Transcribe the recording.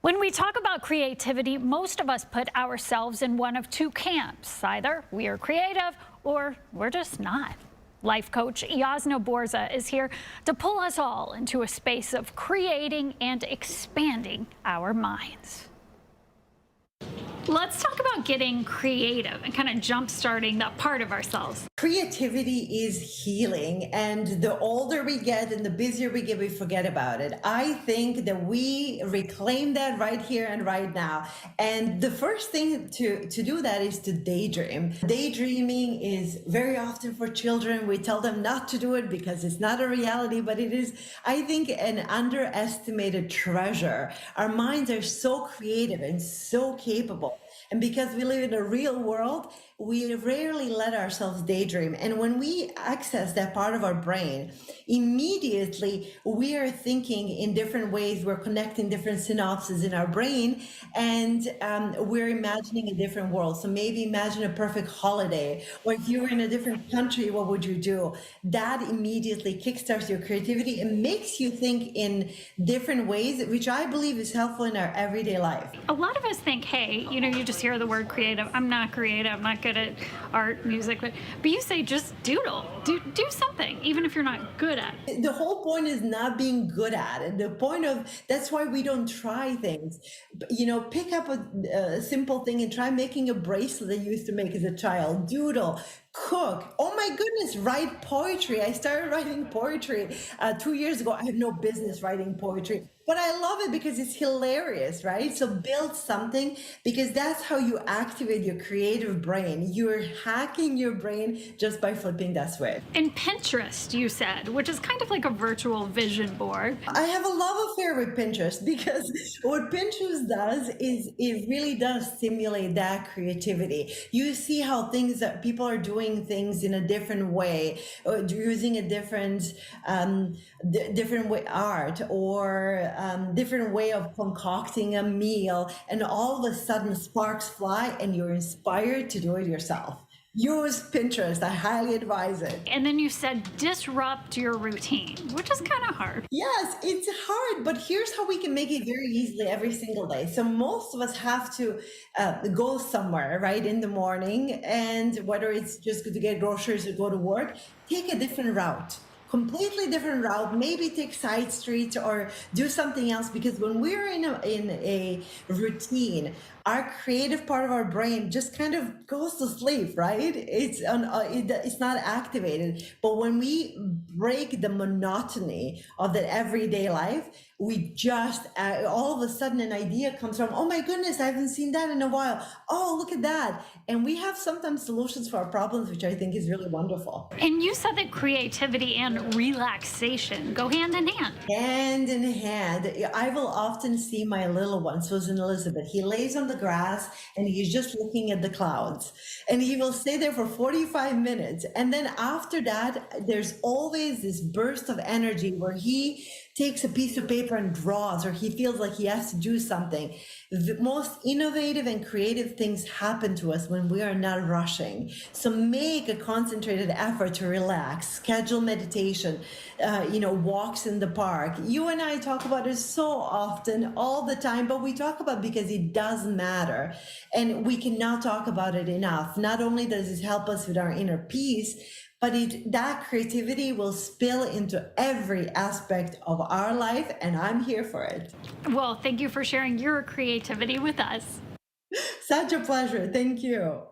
When we talk about creativity, most of us put ourselves in one of two camps. Either we are creative or we're just not. Life coach Jasna Burza is here to pull us all into a space of creating and expanding our minds. Let's talk about getting creative and kind of jump-starting that part of ourselves. Creativity is healing, and the older we get and the busier we get, we forget about it. I think that we reclaim that right here and right now. And the first thing to do that is to daydream. Daydreaming is very often for children. We tell them not to do it because it's not a reality, but it is, I think, an underestimated treasure. Our minds are so creative and so capable. And because we live in a real world, we rarely let ourselves daydream. And when we access that part of our brain, immediately we are thinking in different ways. We're connecting different synapses in our brain, and we're imagining a different world. So maybe imagine a perfect holiday, or if you were in a different country, what would you do? That immediately kickstarts your creativity and makes you think in different ways, which I believe is helpful in our everyday life. A lot of us think, hey, you just hear the word creative. I'm not creative. I'm not good at art, music, but you say just doodle, do something, even if you're not good at it. The whole point is not being good at it. The point of that's why we don't try things. Pick up a simple thing and try making a bracelet that you used to make as a child. Doodle. Cook. Oh my goodness, write poetry. I started writing poetry 2 years ago. I have no business writing poetry, but I love it because it's hilarious, right? So build something, because that's how you activate your creative brain. You're hacking your brain just by flipping that switch. And Pinterest, you said, which is kind of like a virtual vision board. I have a love affair with Pinterest because what Pinterest does is it really does stimulate that creativity. You see how things that people are doing things in a different way, or using a different way art, or different way of concocting a meal, and all of a sudden sparks fly and you're inspired to do it yourself. Use Pinterest. I highly advise it. And then you said disrupt your routine, which is kind of hard. Yes, it's hard, but here's how we can make it very easily every single day. So most of us have to go somewhere, right, in the morning, and whether it's just to get groceries or go to work, take a different route. Completely different route, maybe take side streets or do something else, because when we're in a routine, our creative part of our brain just kind of goes to sleep, right? It's not activated. But when we break the monotony of that everyday life, we just all of a sudden an idea comes from, oh my goodness, I haven't seen that in a while. Oh, look at that. And we have sometimes solutions for our problems, which I think is really wonderful. And you said that creativity and relaxation go hand in hand. Hand in hand. I will often see my little one, Susan Elizabeth. He lays on the grass and he's just looking at the clouds, and he will stay there for 45 minutes. And then after that, there's always this burst of energy where he takes a piece of paper and draws, or he feels like he has to do something. The most innovative and creative things happen to us when we are not rushing. So make a concentrated effort to relax, schedule meditation, walks in the park. You and I talk about it so often, all the time, but we talk about it because it does matter. And we cannot talk about it enough. Not only does it help us with our inner peace, but that creativity will spill into every aspect of our life, and I'm here for it. Well, thank you for sharing your creativity with us. Such a pleasure. Thank you.